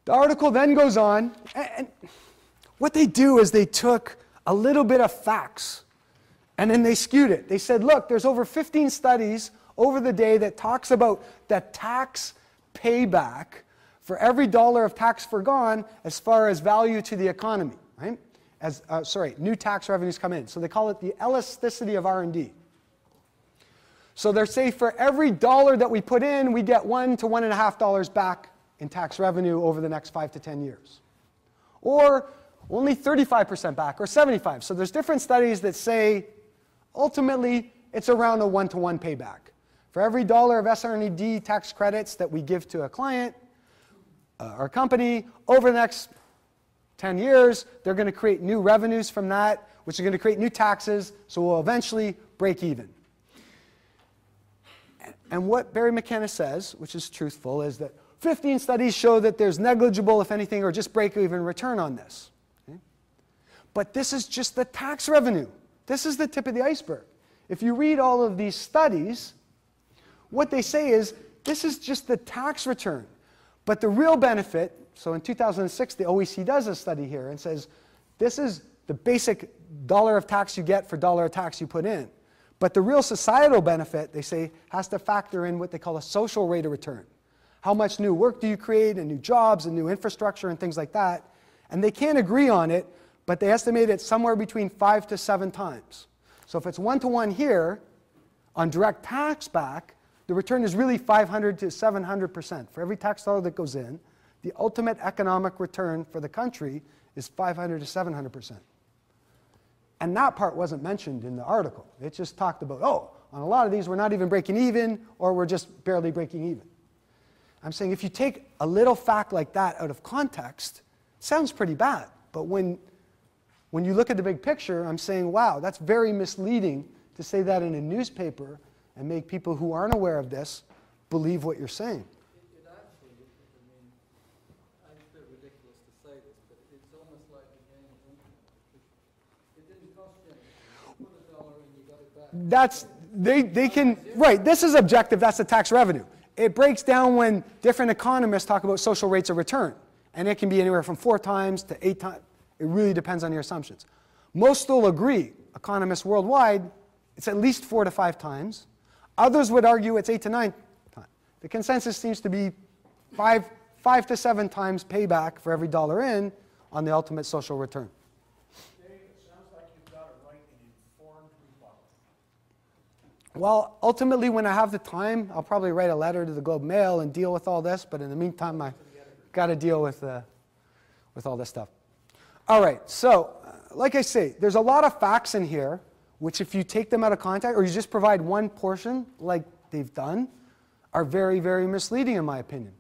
The article then goes on, and what they do is they took a little bit of facts, and then they skewed it. They said, look, there's over 15 studies over the day that talks about the tax payback for every dollar of tax forgone as far as value to the economy, right? As, new tax revenues come in. So they call it the elasticity of R&D. So they say for every dollar that we put in, we get $1 to $1.50 back in tax revenue over the next 5 to 10 years. Or only 35% back, or 75%. So there's different studies that say ultimately it's around a 1-to-1 payback. For every dollar of SR&ED tax credits that we give to a client or company, over the next 10 years, they're going to create new revenues from that, which are going to create new taxes, so we'll eventually break even. And what Barry McKenna says, which is truthful, is that 15 studies show that there's negligible, if anything, or just break-even return on this. Okay? But this is just the tax revenue. This is the tip of the iceberg. If you read all of these studies, what they say is this is just the tax return. But the real benefit, so in 2006, the OECD does a study here and says this is the basic dollar of tax you get for dollar of tax you put in. But the real societal benefit, they say, has to factor in what they call a social rate of return. How much new work do you create, and new jobs, and new infrastructure, and things like that. And they can't agree on it, but they estimate it somewhere between 5 to 7 times. So if it's 1-to-1 here, on direct tax back, the return is really 500 to 700%. For every tax dollar that goes in, the ultimate economic return for the country is 500 to 700%. And that part wasn't mentioned in the article. It just talked about, oh, on a lot of these we're not even breaking even, or we're just barely breaking even. I'm saying if you take a little fact like that out of context, it sounds pretty bad. But when you look at the big picture, I'm saying, wow, that's very misleading to say that in a newspaper and make people who aren't aware of this believe what you're saying. It actually, I mean, it's a bit ridiculous to say this, but it's almost like a game of infinite. It didn't cost you anything. You put $1 and you got it back. That's, they can, right, this is objective, that's the tax revenue. It breaks down when different economists talk about social rates of return. And it can be anywhere from 4 times to 8 times. It really depends on your assumptions. Most will agree, economists worldwide, it's at least 4 to 5 times. Others would argue it's 8 to 9 times. The consensus seems to be 5 to 7 times payback for every dollar in on the ultimate social return. Dave, it sounds like you've got to write an informed rebuttal. Well, ultimately, when I have the time, I'll probably write a letter to the Globe Mail and deal with all this. But in the meantime, I've got to deal with all this stuff. All right, so like I say, there's a lot of facts in here, which if you take them out of context, or you just provide one portion, like they've done, are very, very misleading in my opinion.